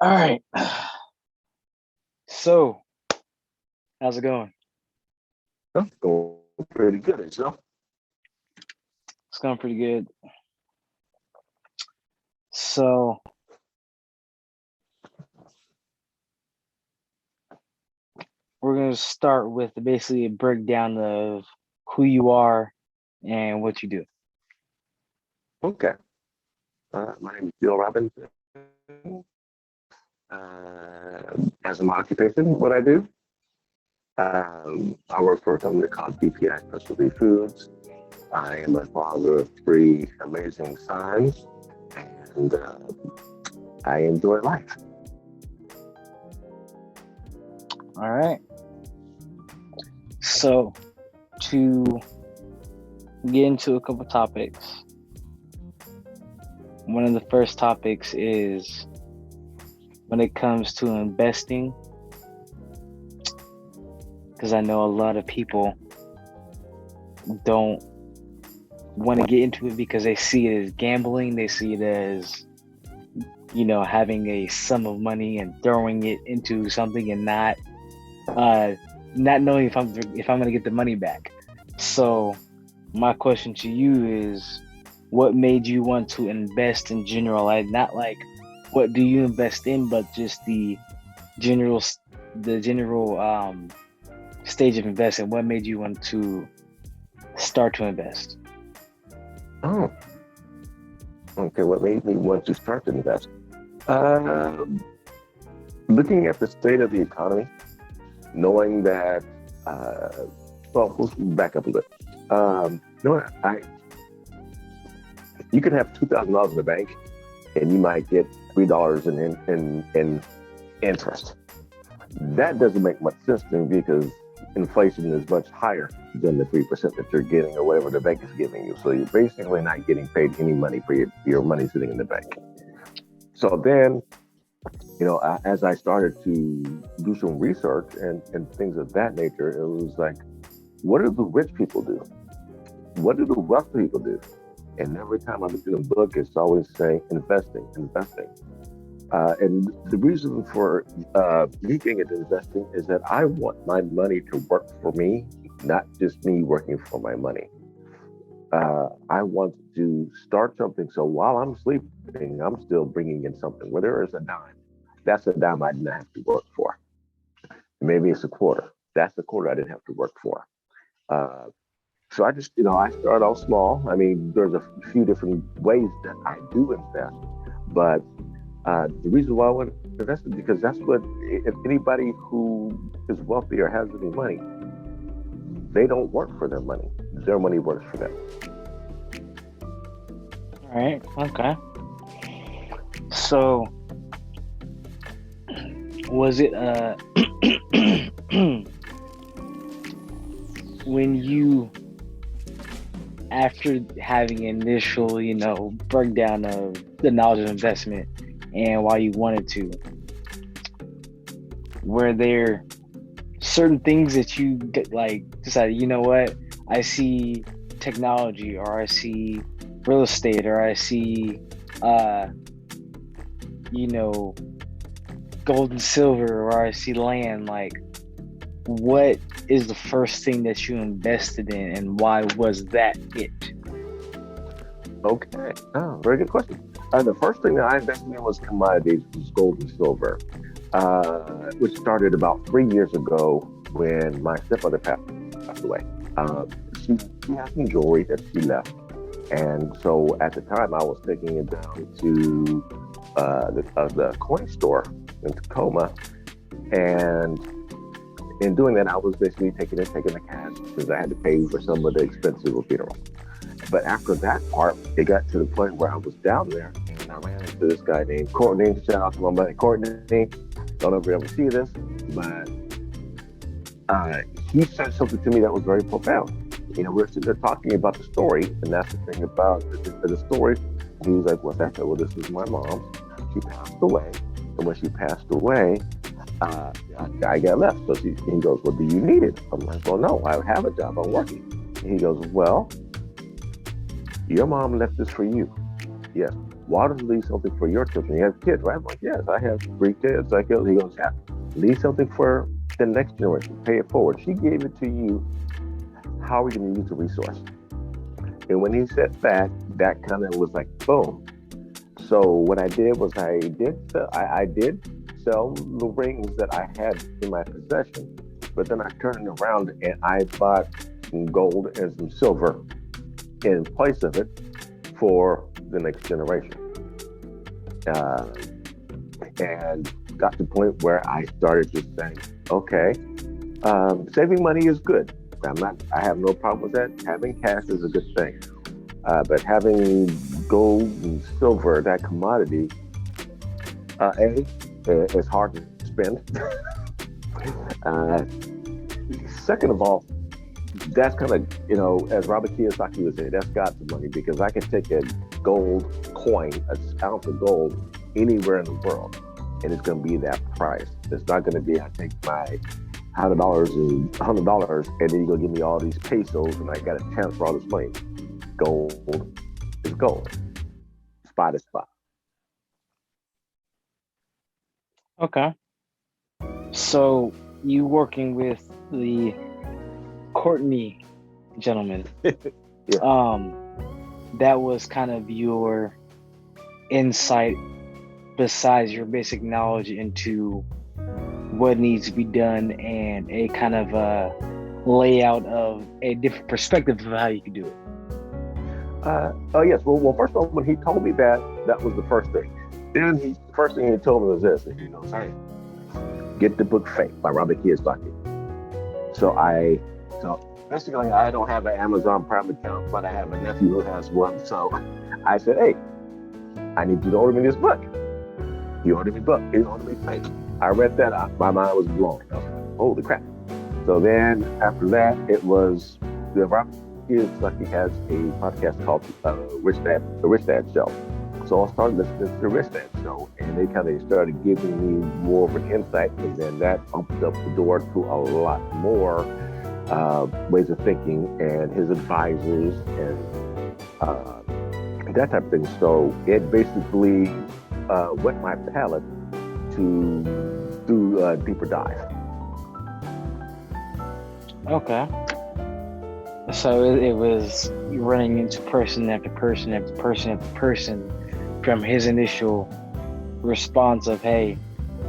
All right. So, how's it going? Huh? Going pretty good, yourself? It's going pretty good. So, we're going to start with basically a breakdown of who you are and what you do. Okay. My name is Bill Robinson. As my occupation, what I do, I work for a company called BPI Specialty Foods. I am a father of three amazing sons, and I enjoy life. All right. So, to get into a couple topics, one of the first topics is when it comes to investing, because I know a lot of people don't want to get into it because they see it as gambling. They see it as, having a sum of money and throwing it into something and not knowing if I'm going to get the money back. So my question to you is, what made you want to invest in general? Not like what do you invest in, but just general the general stage of investing. What made you want to start to invest? Oh, okay. What made me want to start to invest? Um, Looking at the state of the economy, knowing that, well, let's back up a bit. No, you could have $2,000 in the bank, and you might get $3 in interest. That doesn't make much sense to me because inflation is much higher than the 3% that you're getting or whatever the bank is giving you. So you're basically not getting paid any money for your money sitting in the bank. So then, as I started to do some research and things of that nature, it was like, what do the rich people do? What do the wealthy people do? And every time I look in a book, it's always saying investing, investing. And the reason for me being into investing is that I want my money to work for me, not just me working for my money. I want to start something so while I'm sleeping, I'm still bringing in something. Where there is a dime, that's a dime I didn't have to work for. Maybe it's a quarter. That's a quarter I didn't have to work for. Uh, so I just, I start off small. I mean, there's a few different ways that I do invest, but the reason why I want to invest is because that's what, if anybody who is wealthy or has any money, they don't work for their money. Their money works for them. All right. Okay. So, was it when you, after having initial, breakdown of the knowledge of investment and why you wanted to, were there certain things that you decided, I see technology, or I see real estate, or I see, you know, gold and silver, or I see land, what is the first thing that you invested in and why was that it? Okay. Oh, very good question. The first thing that I invested in was commodities, was gold and silver, which started about 3 years ago when my stepmother passed away. Uh, she had some jewelry that she left. And so at the time, I was taking it down to the coin store in Tacoma. And in doing that, I was basically taking the cash because I had to pay for some of the expenses of the funeral. But after that part, it got to the point where I was down there and I ran into this guy named Courtney. Shout out to my buddy Courtney. Don't know if you ever see this, but he said something to me that was very profound. We were sitting there talking about the story, and that's the thing about the story. He was like, "Well, this is my mom. She passed away, and when she passed away, I got left. So he goes, well, do you need it? I'm like, well, no, I have a job. I'm working. He goes, well, your mom left this for you. Yes. why don't you leave something for your children? You have kids, right? I'm like, yes, I have 3 kids. He goes, yeah, leave something for the next generation. Pay it forward. She gave it to you. How are we going to use the resource? And when he said that, that kind of was like, boom. So what I did was I did sell the rings that I had in my possession, but then I turned it around and I bought some gold and some silver in place of it for the next generation. Uh, and got to the point where I started just saying, okay, saving money is good. I have no problem with that. Having cash is a good thing. But having gold and silver, that commodity, it's hard to spend. uh, Second of all, that's kind of, as Robert Kiyosaki would say, that's God's money because I can take a gold coin, an ounce of gold, anywhere in the world, and it's going to be that price. It's not going to be I take my $100 and then you're going to give me all these pesos and I got to transfer all this money. Gold is gold. Spot is spot. Okay. So you working with the Courtney gentleman. Yeah. That was kind of your insight besides your basic knowledge into what needs to be done and a kind of a layout of a different perspective of how you can do it. Oh yes. Well, first of all, when he told me that, that was the first thing. Then the first thing he told me was this. He goes, "Hey, get the book Fate by Robert Kiyosaki." So basically, I don't have an Amazon Prime account, but I have a nephew who has one. So I said, "Hey, I need you to order me this book." He ordered me book. He ordered me Fate. I read that. My mind was blown. I was like, "Holy crap!" So then after that, it was the Robert Kiyosaki has a podcast called The Rich Dad Show. So I started listening to the Rich Dad Show, and they kind of started giving me more of an insight, and then that opened up the door to a lot more ways of thinking and his advisors and that type of thing. So it basically whet my palate to do a deeper dive. Okay. So it was running into person after person after person after person from his initial response of, hey,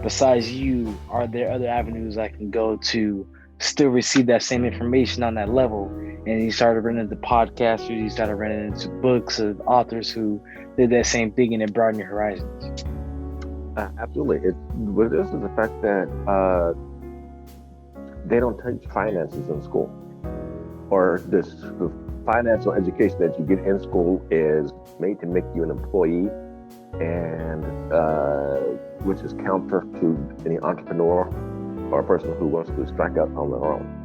besides you, are there other avenues I can go to still receive that same information on that level? And he started running into podcasters, he started running into books of authors who did that same thing, and it broadened your horizons. Absolutely. But this is the fact that they don't teach finances in school, or the financial education that you get in school is made to make you an employee, and which is counter to any entrepreneur or a person who wants to strike out on their own.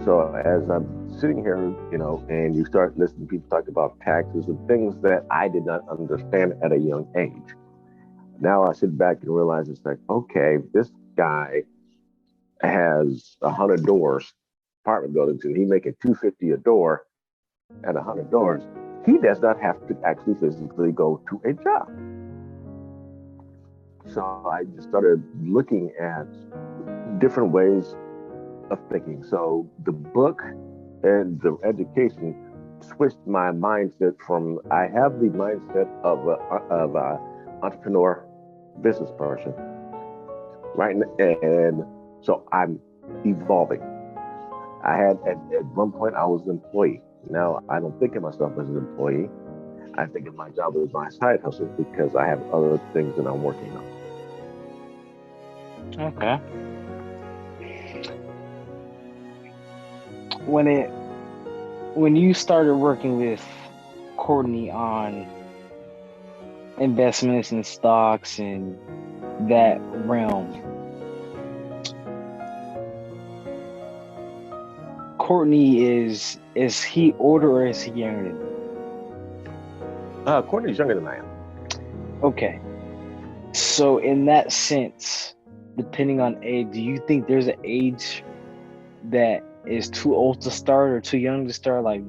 So as I'm sitting here, and you start listening to people talk about taxes and things that I did not understand at a young age. Now I sit back and realize it's like, okay, this guy has 100 doors, apartment buildings, and he making $250 a door at 100 doors. He does not have to actually physically go to a job. So I just started looking at different ways of thinking. So the book and the education switched my mindset from I have the mindset of a entrepreneur business person, right? And so I'm evolving. I had at one point I was an employee. Now I don't think of myself as an employee. I think of my job as my side hustle because I have other things that I'm working on. Okay. When you started working with Courtney on investments and stocks and that realm, Courtney is he older or is he younger than you? Courtney's younger than I am. Okay. So in that sense, depending on age, do you think there's an age that is too old to start or too young to start? Like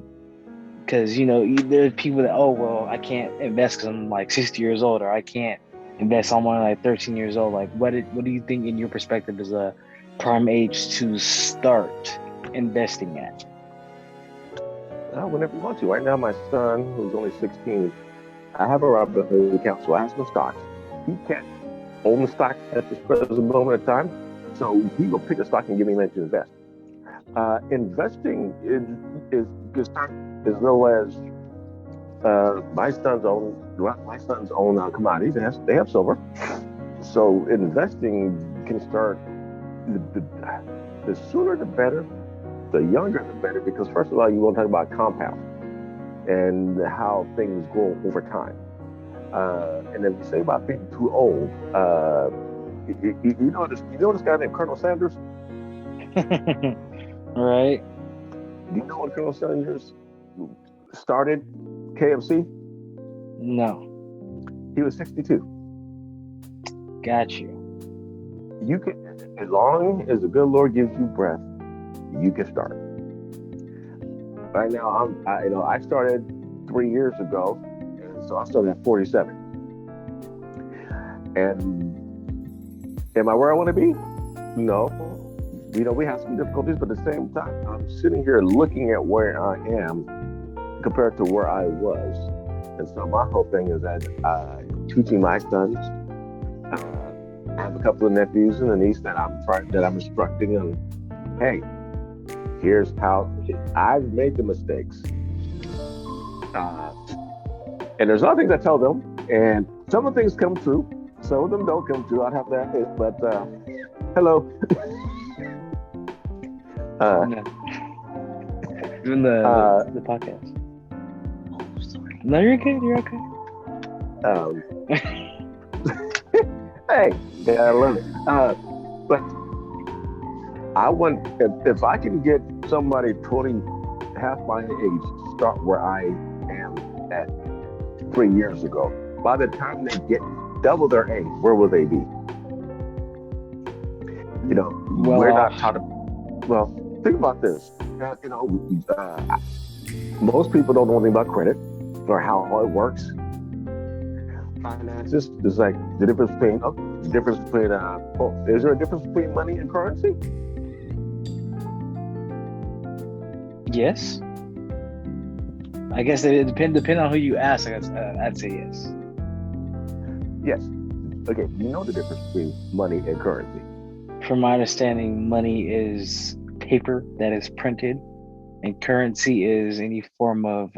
Because there's people that, oh well, I can't invest because I'm like 60 years old, or I can't invest. I'm only like 13 years old. Like, what do you think, in your perspective, is a prime age to start investing at? Whenever you want to. Right now, my son, who's only 16, I have a Robinhood account, so I have some stocks. He can't own the stocks at this present moment of time, so he will pick a stock and give me money to invest. Investing is as low as my sons own commodities. They have silver, so investing can start the sooner the better, the younger the better. Because first of all, you want to talk about compound and how things grow over time. And if you say about being too old, you know this guy named Colonel Sanders. Right. Do you know when Colonel Sanders started KFC? No. He was 62. Got you. You can, as long as the good Lord gives you breath, you can start. Right now, I started 3 years ago, and so I started at 47. And am I where I want to be? No. We have some difficulties, but at the same time, I'm sitting here looking at where I am compared to where I was. And so my whole thing is that teaching my sons. I have a couple of nephews and a niece that I'm instructing on. Hey, here's how I've made the mistakes. And there's a lot of things I tell them, and some of the things come true, some of them don't come true. I'd have to admit, but hello. Doing the podcast. Oh, sorry. No, you're good. You're okay. Hey, yeah, I love it. But I want, if I can get somebody 20, half my age, to start where I am at 3 years ago, by the time they get double their age, where will they be? We're not taught to. Well, think about this. Most people don't know anything about credit or how it works. Finances is like the difference between. Is there a difference between money and currency? Yes. I guess it depends on who you ask. I guess I'd say yes. Yes. Okay. You know the difference between money and currency. From my understanding, money is paper that is printed, and currency is any form of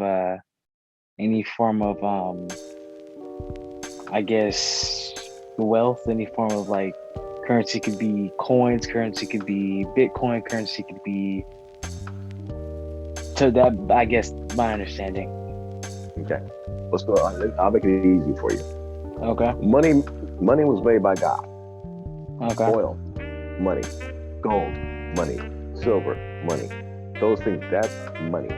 I guess wealth. Any form of like currency could be coins, currency could be Bitcoin, currency could be. So that, I guess, my understanding. Okay. Let's go. I'll make it easy for you. Okay. Money was made by God. Okay. Oil, money. Gold, money. Silver, money. Those things, that's money.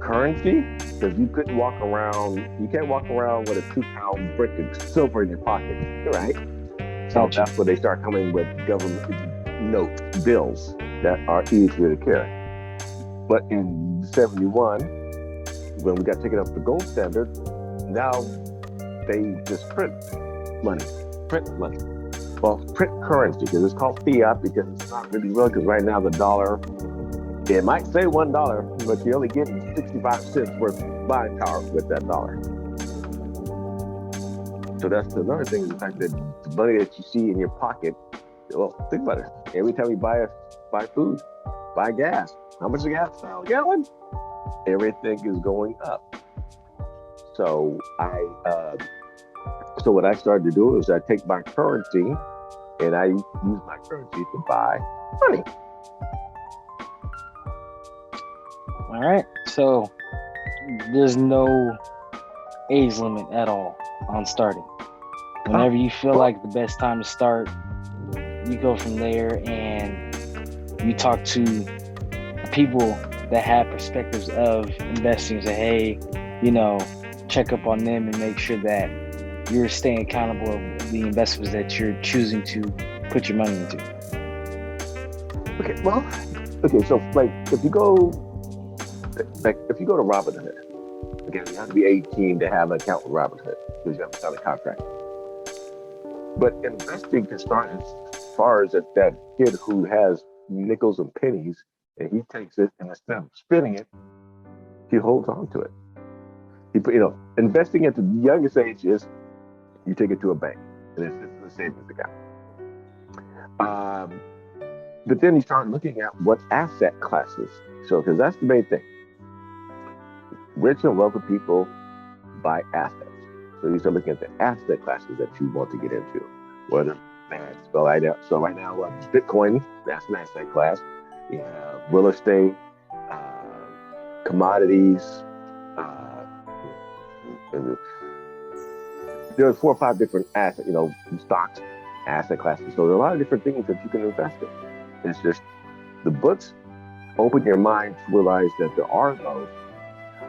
Currency, because you can't walk around with a 2-pound brick of silver in your pocket, right? So that's where they start coming with government notes, bills that are easier to carry. But in 71, when we got taken up to the gold standard, now they just print money. Well, print currency, because it's called fiat, because it's not really real, because right now the dollar, it might say $1, but you're only getting 65 cents worth of buying power with that dollar. So that's another thing, the fact that the money that you see in your pocket, well, think about it. Every time you buy food, buy gas, how much is gas now a gallon? Everything is going up. So so what I started to do is I take my currency and I use my currency to buy money. All right. So there's no age limit at all on starting. Whenever you feel like the best time to start, you go from there and you talk to people that have perspectives of investing. Say, hey, check up on them and make sure that you're staying accountable of the investments that you're choosing to put your money into. Okay, so like if you go, like if you go to Robinhood, again, you have to be 18 to have an account with Robinhood because you have to sign a contract. But investing can start as far as that kid who has nickels and pennies, and he takes it and instead of spending it, he holds on to it. Investing at the youngest age is you take it to a bank and it's in a savings account. But then you start looking at what asset classes. So, because that's the main thing. Rich and wealthy people buy assets. So you start looking at the asset classes that you want to get into. Whether that's so right now, Bitcoin, that's an asset class. You have real estate, commodities. There's 4 or 5 different stocks, asset classes. So there are a lot of different things that you can invest in. It's just the books open your mind to realize that there are those,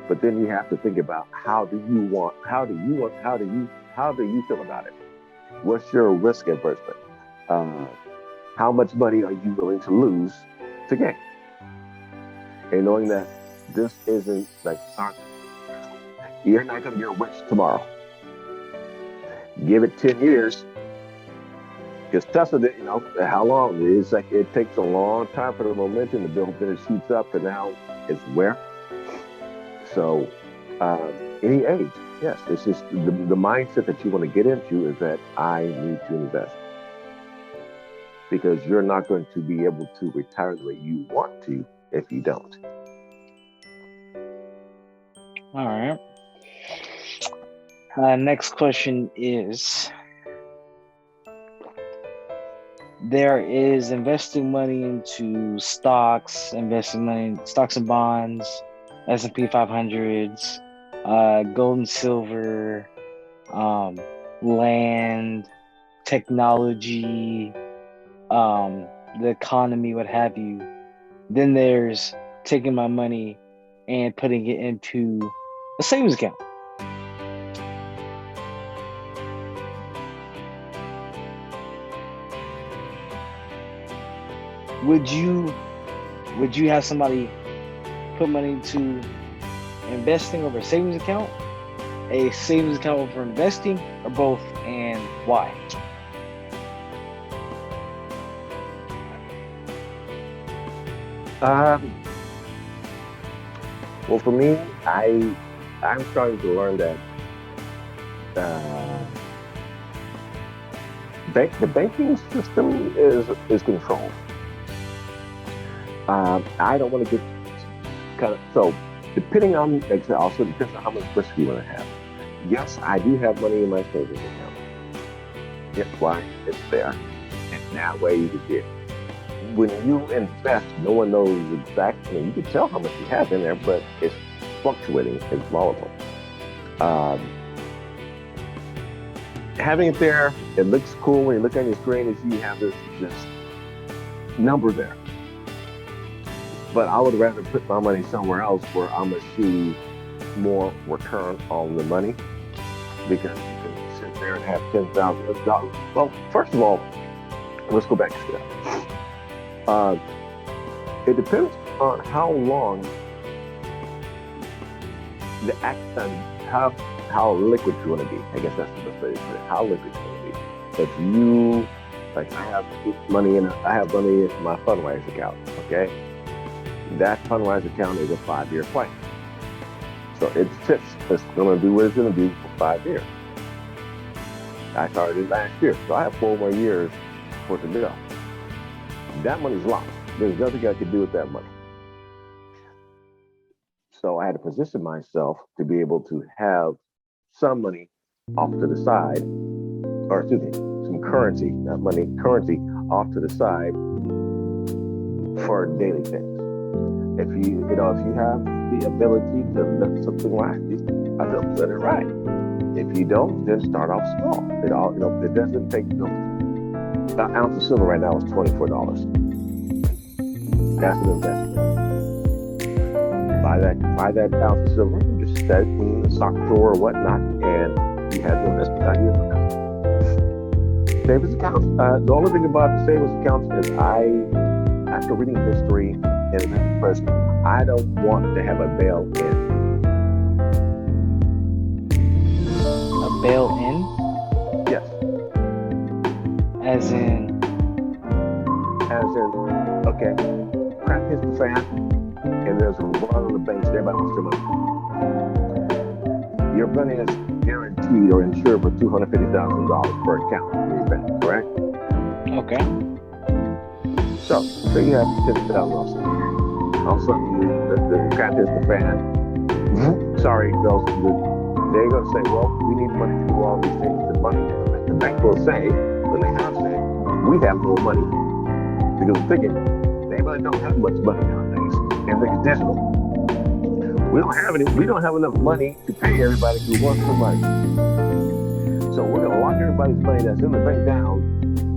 but then you have to think about how do you feel about it? What's your risk advertisement? How much money are you willing to lose to gain? And knowing that this isn't like stock, you're not going to get rich tomorrow. Give it 10 years. Because Tesla, how long? It's like it takes a long time for the momentum to build, then it shoots up, and now it's where? So, any age, yes. It's just the mindset that you want to get into is that I need to invest. Because you're not going to be able to retire the way you want to if you don't. All right. Next question is, there is investing money into stocks, investing money in stocks and bonds, S&P 500s, gold and silver, land, technology, the economy, what have you. Then there's taking my money and putting it into a savings account. Would you have somebody put money into investing over a savings account, a savings account over investing, or both, and why? Well, for me, I'm starting to learn that the banking system is controlled. I don't want to get so depending on, like I said, also depends on how much risk you want to have. Yes, I do have money in my savings account. That's why it's there, and that way you can get. When you invest, no one knows exactly. You can tell how much you have in there, but it's fluctuating. It's volatile. Having it there, it looks cool when you look on your screen and see you have this number there. But I would rather put my money somewhere else where I'm going to see more return on the money, because you can sit there and have $10,000. Well, first of all, let's go back to that. It depends on how long the action, how liquid you want to be. I guess that's the best way to put it. How liquid you want to be. If you, like, I have money in my Fundwise account. Okay, that Fundwise account is a 5-year plan, so it's fixed. It's going to do what it's going to do for 5 years. I started it last year, so I have 4 more years for it to go. That money's locked. There's nothing I could do with that money. So I had to position myself to be able to have some money off to the side, some currency, not money, currency off to the side for daily things. If you have the ability to let something ride, let it ride. If you don't, then start off small. It doesn't take an ounce of silver right now is $24. That's an investment. Buy that ounce of silver, just set it in the sock drawer or whatnot, and you have your investment value. Savings accounts. The only thing about the savings accounts is after reading history, and another person, I don't want to have a bail in. A bail in, Yes, as in, as in, okay, crap hits the fan, and there's a run on the banks. Everybody wants their money. Your money is guaranteed or insured for $250,000 per account in your bank, correct? okay, So, say you have $50,000. All of a sudden, the crap hits the fan. Sorry, they're going to say, well, we need money to do all these things. The bank will say, when they have said, we have no money. Because I'm thinking, they really don't have much money nowadays. Everything's digital. We don't have enough money to pay everybody who wants the money. So we're going to lock everybody's money that's in the bank down,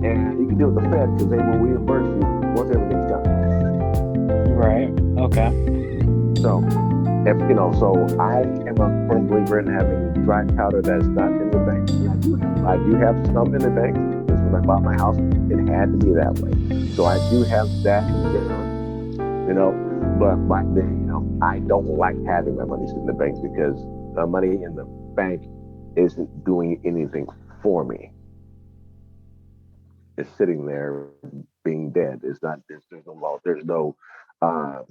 and you can deal with the Fed because they will reimburse you once everything's done. right, okay, So, so I am a firm believer in having dry powder that's not in the bank. And I do have some in the bank. Because when I bought my house, it had to be that way. So I do have that there, but I don't like having my money in the bank because the money in the bank isn't doing anything for me. It's sitting there being dead. There's no law. There's no, uh,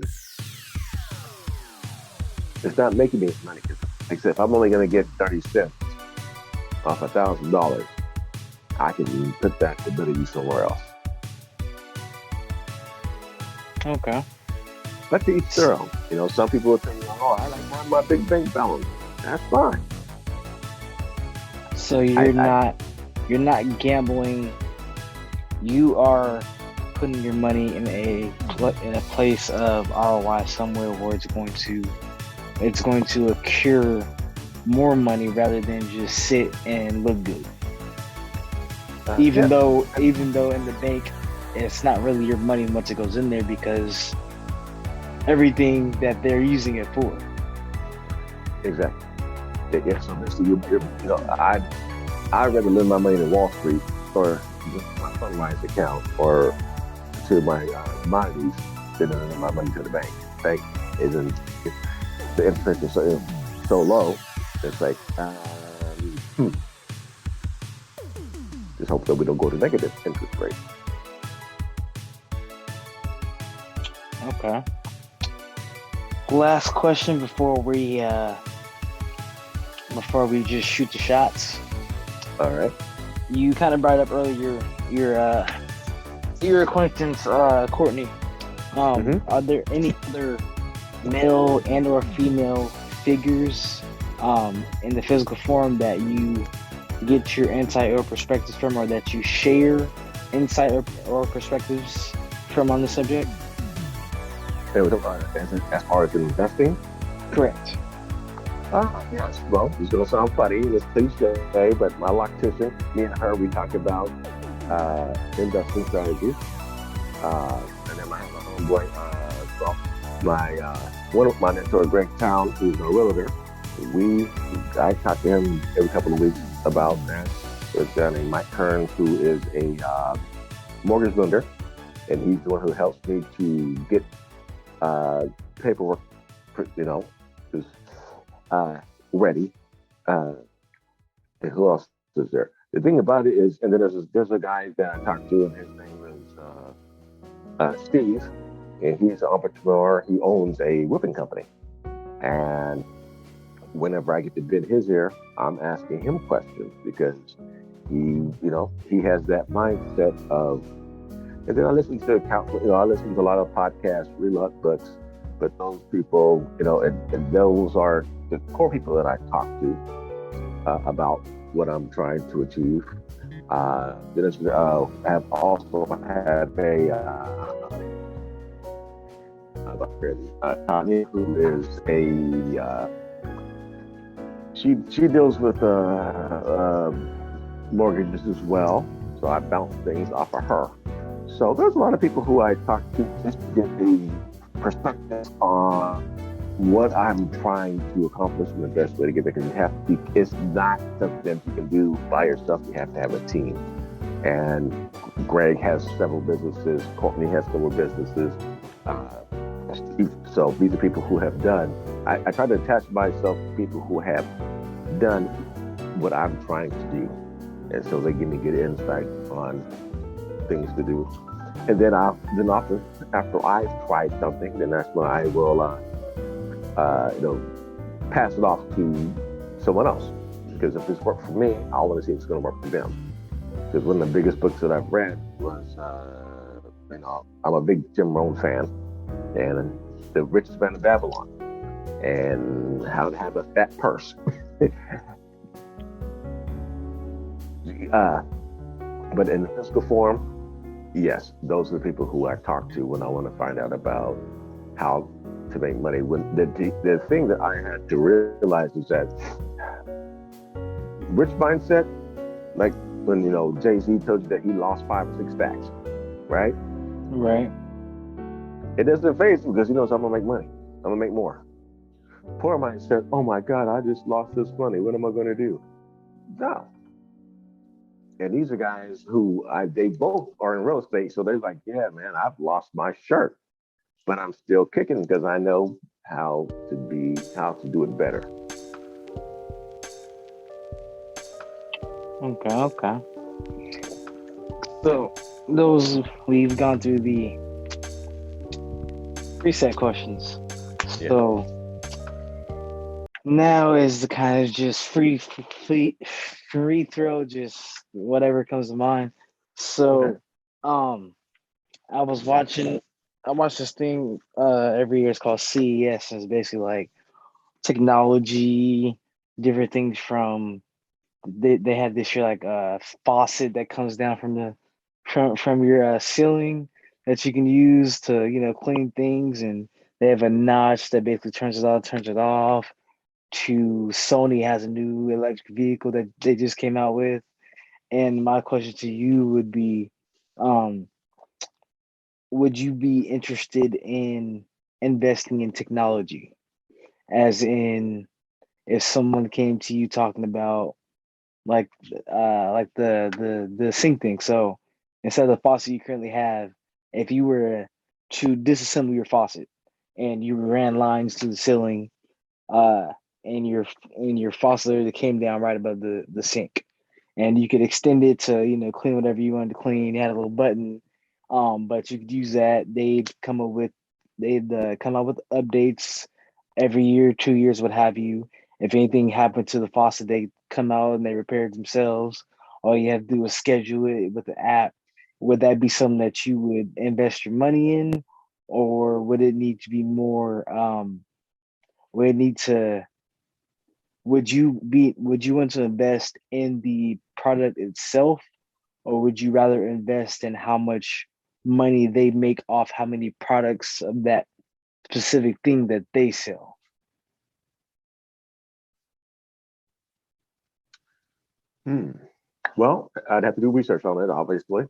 it's not making me money. Except if I'm only going to get 30 cents off $1,000, I can put that to better use somewhere else. okay. But to each their own. Some people will tell you, oh, I like my big bank balance. That's fine. So you're not gambling. You are putting your money in a place of ROI somewhere where it's going to accrue more money rather than just sit and look good. Even though in the bank it's not really your money once it goes in there because everything that they're using it for. Exactly. Yeah, so basically, I'd rather lend my money to Wall Street or my Sunrise account or to my commodities than lend my money to the bank. The bank isn't, the interest is so low, it's like, just hope that we don't go to negative interest rates. Okay. Last question before we just shoot the shots. All right. You kind of brought up earlier your acquaintance Courtney. Are there any other male and or female figures in the physical form that you get your insight or perspectives from, or that you share insight or perspectives from on the subject? As far as investing? Correct. Yes. Well, it's going to sound funny. It's cliche, but my loctician, me and her, we talk about investing strategies. And then I have a homeboy, one of my mentor, Greg Town, who's a realtor. I talk to him every couple of weeks about that. There's a guy named Mike Kearns, who is a mortgage lender, and he's the one who helps me to get paperwork, is ready. And who else is there? The thing about it is, and then there's a guy that I talked to, and his name is Steve, and he's an entrepreneur. He owns a whipping company, and whenever I get to bid his ear, I'm asking him questions because he has that mindset of. And then I listen to I listen to a lot of podcasts, read a lot of books, but those people, and those are the core people that I talk to about what I'm trying to achieve. Then I have also had Tanya, who is she deals with mortgages as well, so I bounce things off of her. So there's a lot of people who I talk to just to get the perspective on what I'm trying to accomplish and the best way to get there. Because it's not something that you can do by yourself. You have to have a team. And Greg has several businesses. Courtney has several businesses. So these are people who have done. I try to attach myself to people who have done what I'm trying to do, and so they give me good insight on things to do. And then after I've tried something, then that's when I will you know pass it off to someone else. Because if this worked for me, I want to see if it's going to work for them. Because one of the biggest books that I've read was, I'm a big Jim Rohn fan, and The Richest Man in Babylon, and How to Have a Fat Purse. uh, but in physical form, yes, those are the people who I talk to when I want to find out about how to make money. When the thing that I had to realize is that rich mindset, like when Jay-Z told you that he lost 5 or 6 stacks, right? Right. It doesn't phase him because he knows I'm gonna make money. I'm gonna make more. Poor mindset, oh my God, I just lost this money. What am I gonna do? No. And these are guys who they both are in real estate, so they're like, yeah, man, I've lost my shirt, but I'm still kicking because I know how to do it better. Okay. Okay. So those we've gone through the preset questions. Yeah. So now is the kind of just free throw, just whatever comes to mind. Okay. So, um, I was watching. I watch this thing every year. It's called CES, and it's basically like technology, different things from. They have this year like a faucet that comes down from from your ceiling that you can use to clean things, and they have a notch that basically turns it on, turns it off. To Sony has a new electric vehicle that they just came out with, and my question to you would be, um, would you be interested in investing in technology? As in, if someone came to you talking about like the sink thing. So instead of the faucet you currently have, if you were to disassemble your faucet and you ran lines to the ceiling, uh, and your faucet literally came down right above the sink, and you could extend it to clean whatever you wanted to clean. You had a little button, but you could use that. They'd come up with updates every year, 2 years, what have you. If anything happened to the faucet, they come out and they repair it themselves. All you have to do is schedule it with the app. Would that be something that you would invest your money in, or would it need to be more? Would it need to? Would you want to invest in the product itself, or would you rather invest in how much money they make off how many products of that specific thing that they sell? Hmm. Well, I'd have to do research on it, obviously.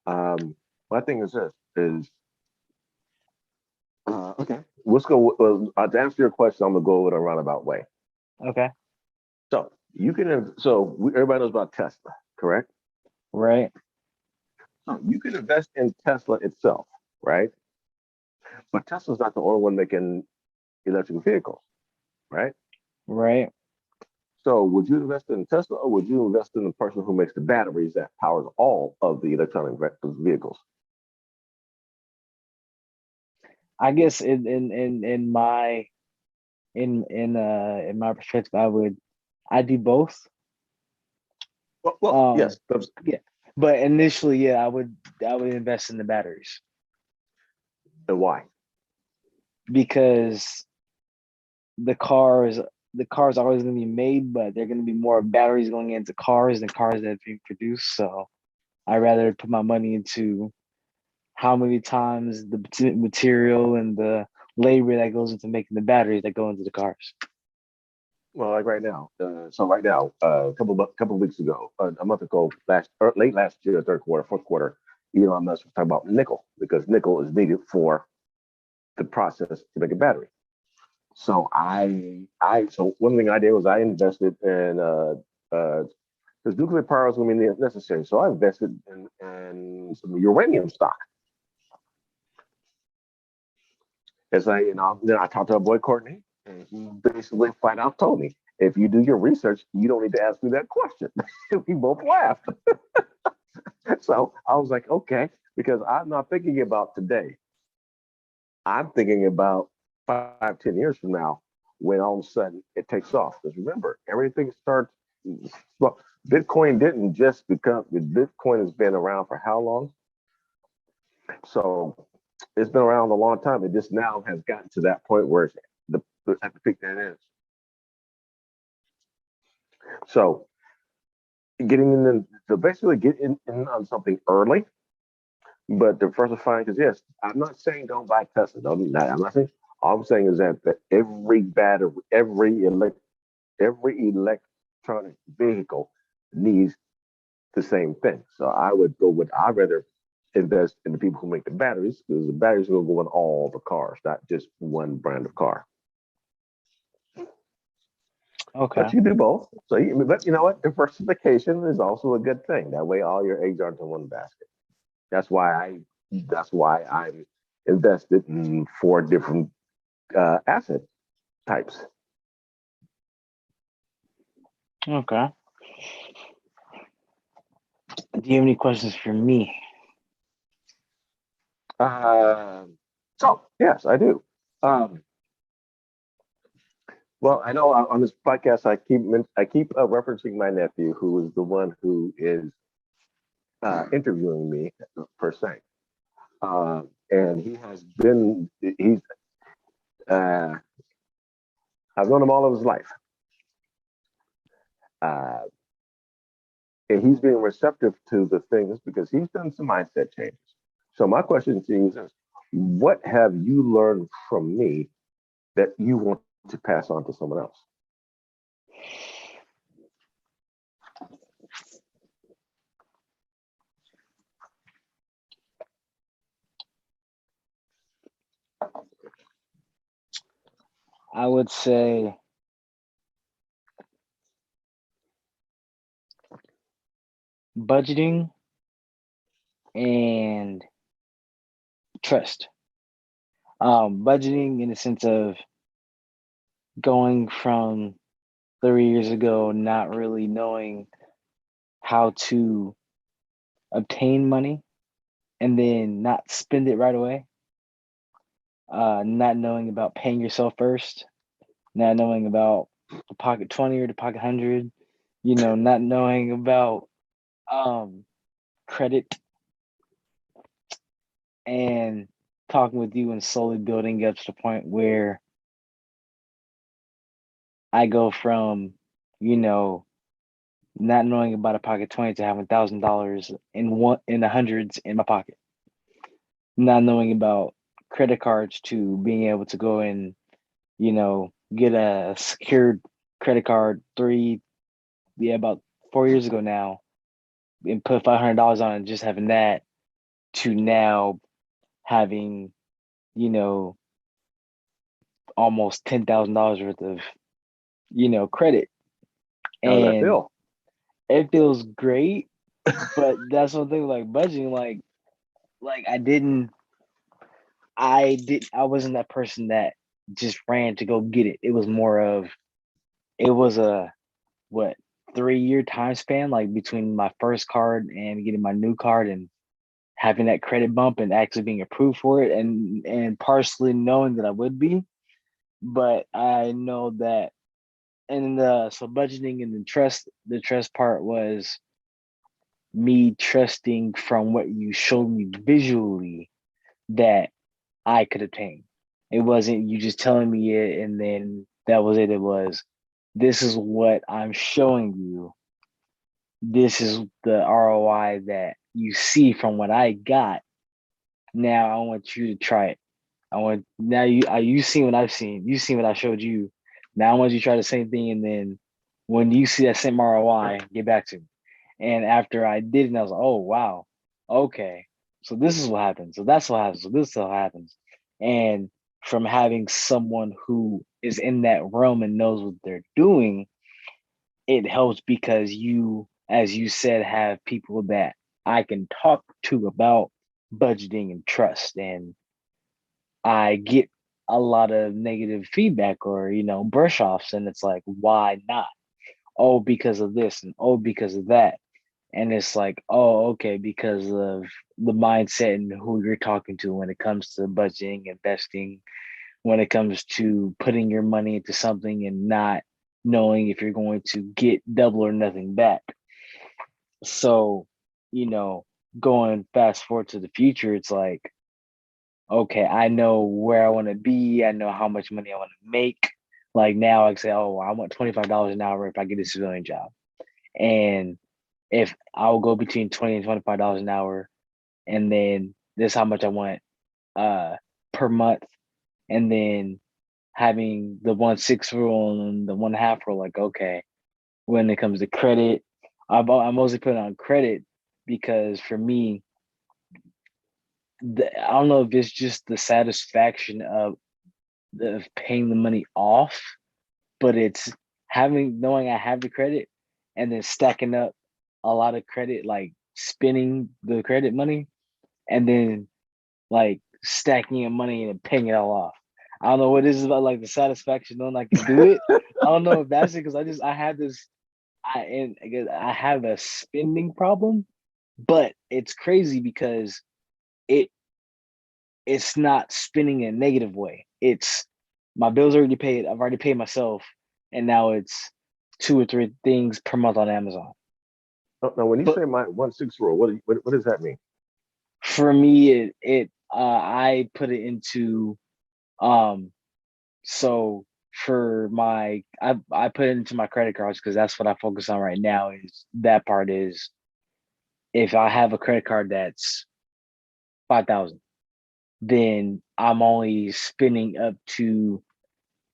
My thing is this: is okay. Let's go. To answer your question, I'm gonna go in a roundabout way. Okay. So you can. Everybody knows about Tesla, correct? Right. So you can invest in Tesla itself, right? But Tesla's not the only one making electric vehicles, right? Right. So would you invest in Tesla, or would you invest in the person who makes the batteries that powers all of the electronic vehicles? I guess in my perspective, I do both. Yes. Um, yeah, but initially, yeah, I would invest in the batteries And why? because the cars the cars are always going to be made, but they're going to be more batteries going into cars than cars that are being produced. So I rather put my money into how many times the material and the labor that goes into making the batteries that go into the cars. Well, like right now. Right now, a couple of weeks ago, a month ago, late last year, third quarter, fourth quarter, Elon Musk was talking about nickel because nickel is needed for the process to make a battery. So one thing I did was I invested in because nuclear power is going to be necessary. So I invested in some uranium stock. It's like, then I talked to our boy Courtney, and he basically flat out told me, if you do your research, you don't need to ask me that question. We both laughed. So I was like, okay, because I'm not thinking about today. I'm thinking about 5, 10 years from now when all of a sudden it takes off. Because remember, everything starts. Well, Bitcoin didn't just become. Bitcoin has been around for how long? So it's been around a long time. It just now has gotten to that point where it's at the peak that it is. So getting in, so basically get in on something early, but diversifying. Because yes, I'm not saying don't buy Tesla. I'm not saying. All I'm saying is that every battery, every electronic vehicle needs the same thing. So I would go with, I'd rather invest in the people who make the batteries, because the batteries will go in all the cars, not just one brand of car. But Okay. you do both. So, but you know what? Diversification is also a good thing. That way, all your eggs aren't in one basket. That's why I'm invested in 4 different asset types. Okay. Do you have any questions for me? Uh, so yes, I do. Um, well, I know on this podcast I keep referencing my nephew, who is the one who is interviewing me per se, and he's uh, I've known him all of his life, uh, and he's being receptive to the things because he's done some mindset changes. So my question to you is this: what have you learned from me that you want to pass on to someone else? I would say budgeting and trust. Budgeting in the sense of going from 3 years ago, not really knowing how to obtain money and then not spend it right away. Not knowing about paying yourself first, not knowing about the pocket 20 or the pocket 100, not knowing about um, credit, and talking with you and slowly building up to the point where I go from, you know, not knowing about a pocket 20 to having $1,000 in the hundreds in my pocket, not knowing about credit cards to being able to go and, get a secured credit card about 4 years ago now, and put $500 on it, just having that, to now having, you know, almost $10,000 worth of, credit. How does that And feel? it feels great, but that's one thing, like budgeting, like I wasn't that person that just ran to go get it. It was more of, it was a what 3-year time span, like between my first card and getting my new card and having that credit bump and actually being approved for it, and partially knowing that I would be, but I know that. And so budgeting and the trust part was me trusting from what you showed me visually that I could obtain. It wasn't you just telling me it and then that was it. It was, this is what I'm showing you. This is the ROI that you see from what I got. Now I want you to try it. You seen what I've seen. You seen what I showed you. Now I want you to try the same thing, and then when you see that same ROI, get back to me. And after I did it, and I was like, oh wow, okay. So this is what happens. So that's what happens. So this is what happens. And from having someone who is in that realm and knows what they're doing, it helps because you, as you said, have people that I can talk to about budgeting and trust. And I get a lot of negative feedback or, brush offs. And it's like, why not? Oh, because of this, and oh, because of that. And it's like, oh, okay, because of the mindset and who you're talking to when it comes to budgeting, investing, when it comes to putting your money into something and not knowing if you're going to get double or nothing back. So, you know, going fast forward to the future, it's like, okay, I know where I want to be. I know how much money I want to make. Like now, I say, oh, I want $25 an hour if I get a civilian job. And if I'll go between 20 and $25 an hour, and then this is how much I want uh per month, and then having the 1/6 rule and the 1/2 rule, like, okay, when it comes to credit, I mostly put it on credit because for me, I don't know if it's just the satisfaction of paying the money off, but it's having knowing I have the credit and then stacking up a lot of credit, like spending the credit money and then like stacking your money and paying it all off. I don't know what this is about, like the satisfaction knowing I can do it. I don't know if that's it because I have this I guess I have a spending problem, but it's crazy because it it's not spending in a negative way. It's my bills already paid. I've already paid myself, and now it's two or three things per month on Amazon. Now, when you But say my 1/6 rule, what does that mean? for me, it I put it into um so for my I put it into my credit cards because that's what I focus on right now. Is that part is if I have a credit card that's 5,000, then I'm only spending up to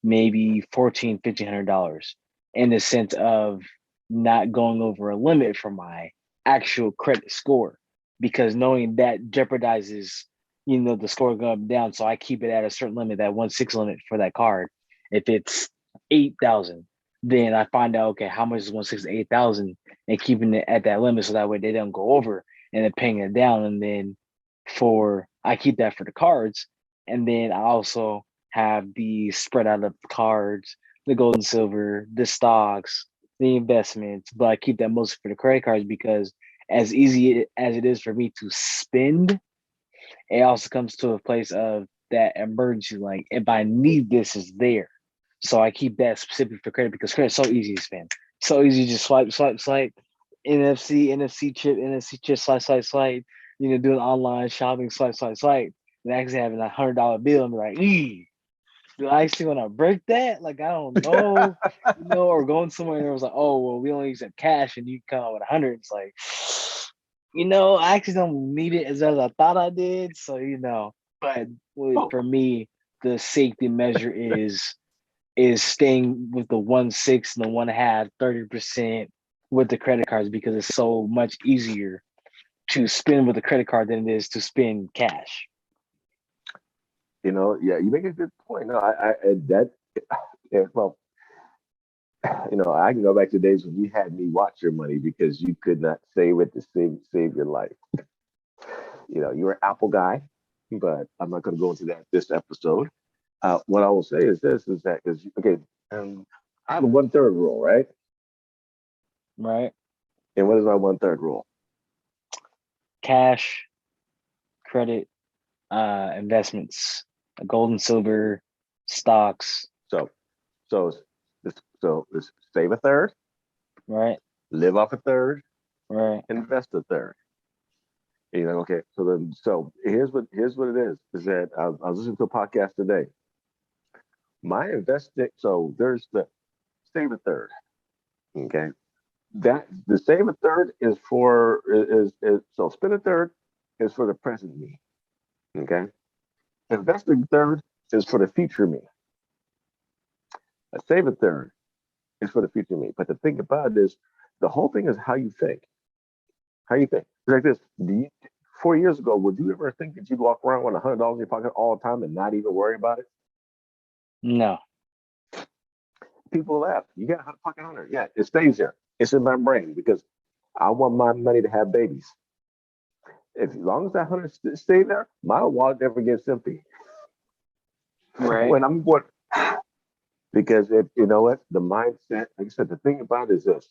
maybe 14, $1,500 in the sense of not going over a limit for my actual credit score because knowing that jeopardizes, the score going down. So I keep it at a certain limit, that 1/6 limit for that card. If it's 8,000, then I find out, okay, how much is 1/6 8,000 and keeping it at that limit so that way they don't go over and then paying it down. And then I keep that for the cards. And then I also have the spread out of cards, the gold and silver, the stocks, the investments, but I keep that mostly for the credit cards because as easy as it is for me to spend, it also comes to a place of that emergency. Like if I need this, is there. So I keep that specific for credit because credit's so easy to spend. So easy to just swipe, swipe, swipe, NFC chip, swipe, swipe, swipe, doing online shopping, swipe, swipe, swipe, and actually having $100 bill and be like, do I actually want to break that? Like, I don't know, or going somewhere and it was like, oh, well, we only accept cash and you come out with 100. It's like, I actually don't need it as I thought I did. So, but Oh, for me, the safety measure is staying with the 1/6 and the 1/2, 30% with the credit cards because it's so much easier to spend with a credit card than it is to spend cash. yeah, you make a good point. No, that, yeah, well, I can go back to days when you had me watch your money because you could not save it to save your life. You're an Apple guy, but I'm not going to go into that this episode. What I will say is this: is that is okay. I have a 1/3 rule, right? Right? And what is my 1/3 rule? Cash, credit, investments, gold and silver, stocks, So, so, it's save a third, right? live off a third, Right. invest a third. Okay. So here's what it is that I was listening to a podcast today. My investing, so there's the save a third. Okay. That the save a third is for is so spend a third is for the present me. Okay. Investing third is for the future me. A save a third is for the future me. But the thing about it is the whole thing is how you think. How you think. It's like this. 4 years ago, would you ever think that you'd walk around with $100 in your pocket all the time and not even worry about it? No. People laugh. You got a pocket 100. Yeah, it stays there. It's in my brain because I want my money to have babies. As long as that 100 stay there, my wallet never gets empty. Right. when I'm going, because if you know what, the mindset, like I said, the thing about it is this: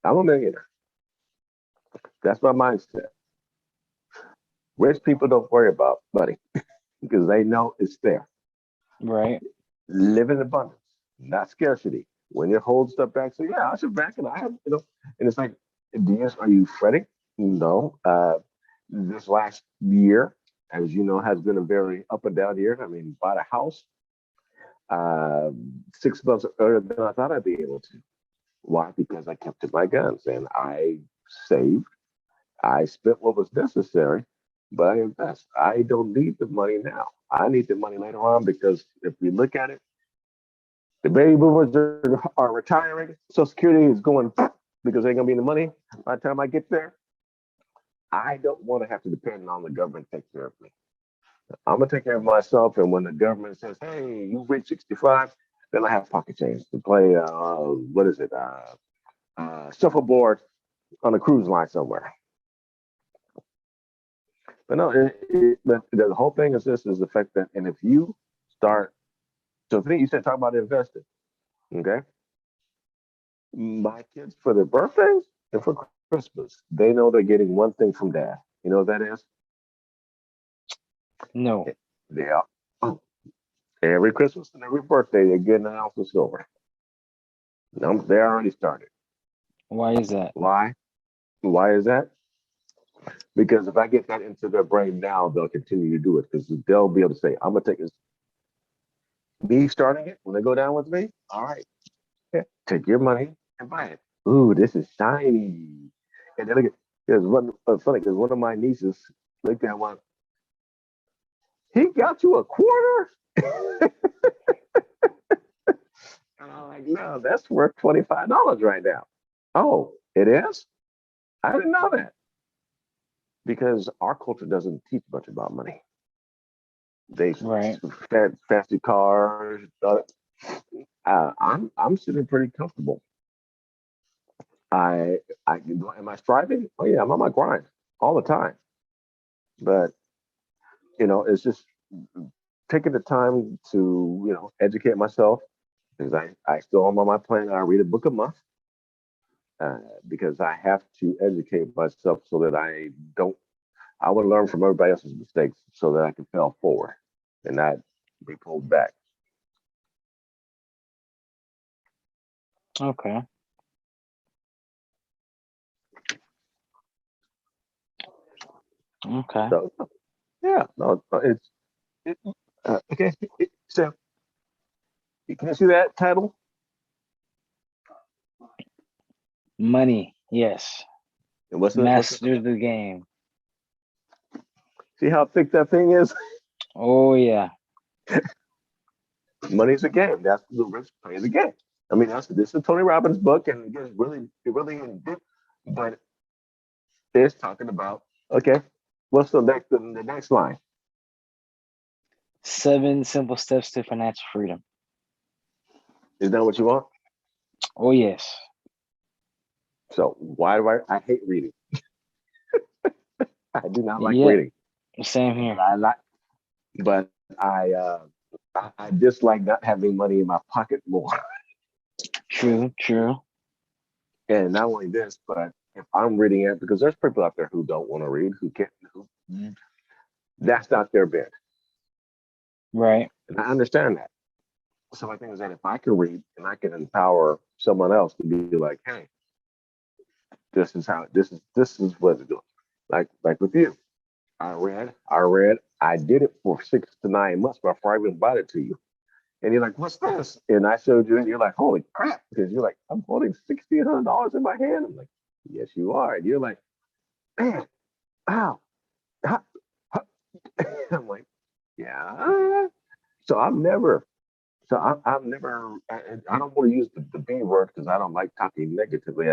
I'm a millionaire. That's my mindset. Rich people don't worry about money because they know it's there. Right. Live in abundance, not scarcity. When you're holding stuff back, so yeah, I should back and I have, and it's like, are you fretting? No. This last year, as you know, has been a very up and down year. I mean, bought a house uh, 6 months earlier than I thought I'd be able to. Why? Because I kept to my guns and I saved. I spent what was necessary, but I invest. I don't need the money now. I need the money later on because if we look at it, the baby boomers are retiring. Social Security is going because they're going to be in the money by the time I get there. I don't want to have to depend on the government to take care of me. I'm gonna take care of myself. And when the government says, "Hey, you reach 65," then I have pocket change to play. What is it? Shuffleboard on a cruise line somewhere. But no, but the whole thing is this: is the fact that, and if you start, so I think you said talk about investing. Okay, my kids for their birthdays and for Christmas, they know they're getting one thing from dad. You know what that is? No. They are. Oh, every Christmas and every birthday, they're getting an ounce of silver. No, they already started. Why is that? Why? Why is that? Because if I get that into their brain now, they'll continue to do it because they'll be able to say, I'm going to take this, me starting it when they go down with me. All right, yeah, take your money and buy it. Ooh, this is shiny. And then look at, there's one, funny because one of my nieces looked at one, he got you a quarter? And I'm like, no, that's worth $25 right now. Oh, it is? I didn't know that because our culture doesn't teach much about money. They Right. fancy cars. I'm sitting pretty comfortable. I am I striving? Oh yeah, I'm on my grind all the time. But it's just taking the time to educate myself because I still am on my plan. I read a book a month uh, because I have to educate myself so that I don't. I want to learn from everybody else's mistakes so that I can fail forward and not be pulled back. Okay. Okay. So yeah, no, it, okay. So can you see that title? Money. Yes. And what's the Master the game. see how thick that thing is? Oh yeah. Money's a game. That's the rich play the game. I mean, this is Tony Robbins' book, and it gets really in depth, but it's talking about okay. What's the next line? 7 simple steps to financial freedom. Is that what you want? Oh yes. So why do I hate reading? I do not like Yep. reading, Same but here. I dislike not having money in my pocket more. True. True. And not only this, but if I'm reading it, because there's people out there who don't want to read, who can't, that's not their bent. Right. And I understand that. So my thing is that if I can read and I can empower someone else to be like, hey, this is what it's doing. Like with you. I did it for 6 to 9 months before I even bought it to you. And you're like, what's this? And I showed you, and you're like, holy crap. Because you're like, I'm holding $1,600 in my hand. I'm like, yes, you are. And you're like, man, wow. How, how? I'm like, yeah. So I'm never, I'm never, I don't want to use the B word because I don't like talking negatively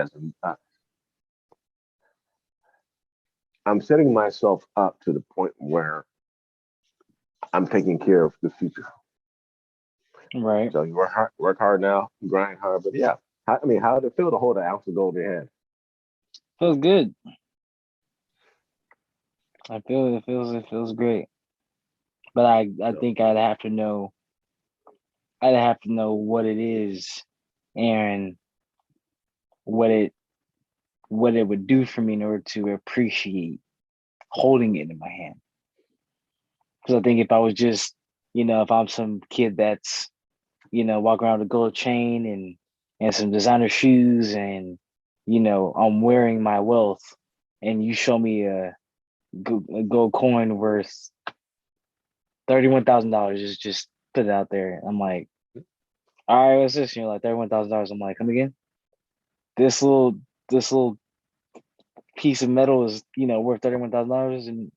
I'm setting myself up to the point where I'm taking care of the future. Right. So you work hard now, grind hard. But yeah, how did it feel to hold an ounce of gold in your hand? Feels good. I feel it feels great. But I So, think I'd have to know what it is and what it what it would do for me in order to appreciate holding it in my hand. Because I think if I was just, if I'm some kid that's, walking around with a gold chain and some designer shoes and, I'm wearing my wealth and you show me a gold coin worth $31,000, just put it out there. I'm like, all right, what's this? And you're like $31,000. I'm like, come again? This little piece of metal is, worth $31,000, and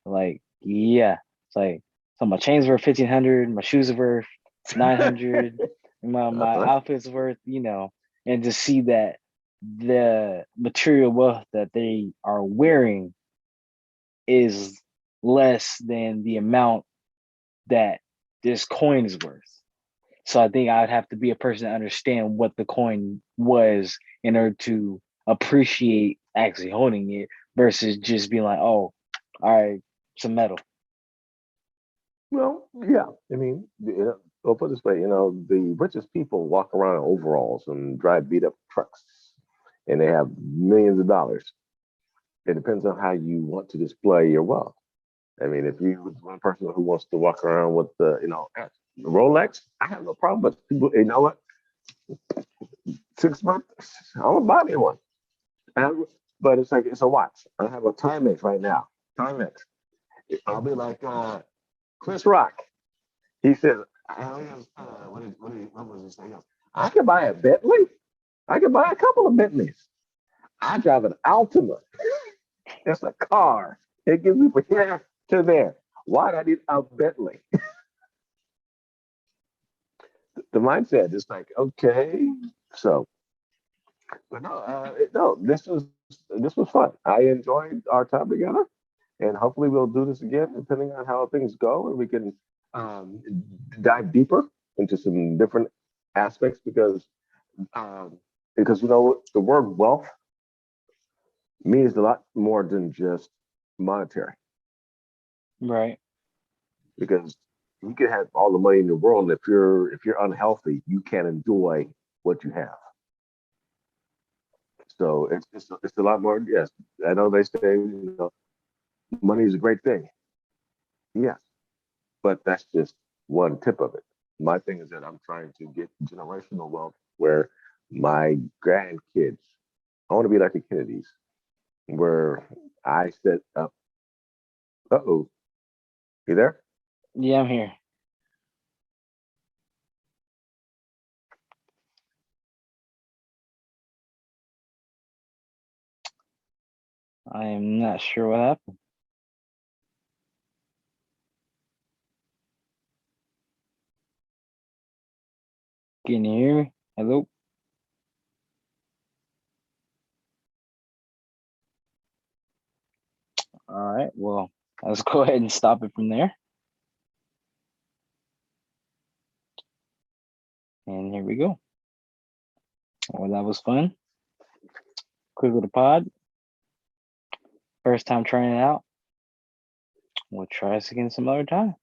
like, yeah, it's like, so my chain's worth 1,500, my shoes are worth 900, my uh-huh. outfit's worth, and to see that the material wealth that they are wearing is less than the amount that this coin is worth. So I think I'd have to be a person to understand what the coin was in order to appreciate actually holding it versus just being like, oh, all right, some metal. Well, yeah. I mean, well, put it this way, the richest people walk around in overalls and drive beat up trucks, and they have millions of dollars. It depends on how you want to display your wealth. I mean, if you one person who wants to walk around with Rolex, I have no problem. But people, you know what? 6 months, I'm gonna buy me one. But it's like it's a watch. I have a Timex right now. Timex. I'll be like Chris Rock. He said, what was he saying? I could buy a Bentley. I could buy a couple of Bentleys. I drive an Altima. It's a car. It gives me from here to there. Why do I need a Bentley? The mindset is like, okay. So, but no, this was fun. I enjoyed our time together, and hopefully we'll do this again, depending on how things go, and we can um, dive deeper into some different aspects um, because the word wealth means a lot more than just monetary. Right. Because you can have all the money in the world, and if you're unhealthy, you can't enjoy what you have. So it's a lot more. Yes, I know they say money is a great thing. Yes, but that's just one tip of it. My thing is that I'm trying to get generational wealth where my grandkids, I want to be like the Kennedys, where I set up. Uh oh, you there? Yeah, I'm here. I am not sure what happened. Can you hear me? Hello? All right. Well, let's go ahead and stop it from there. And here we go. Well, that was fun. Quick little pod. First time trying it out. We'll try this again some other time.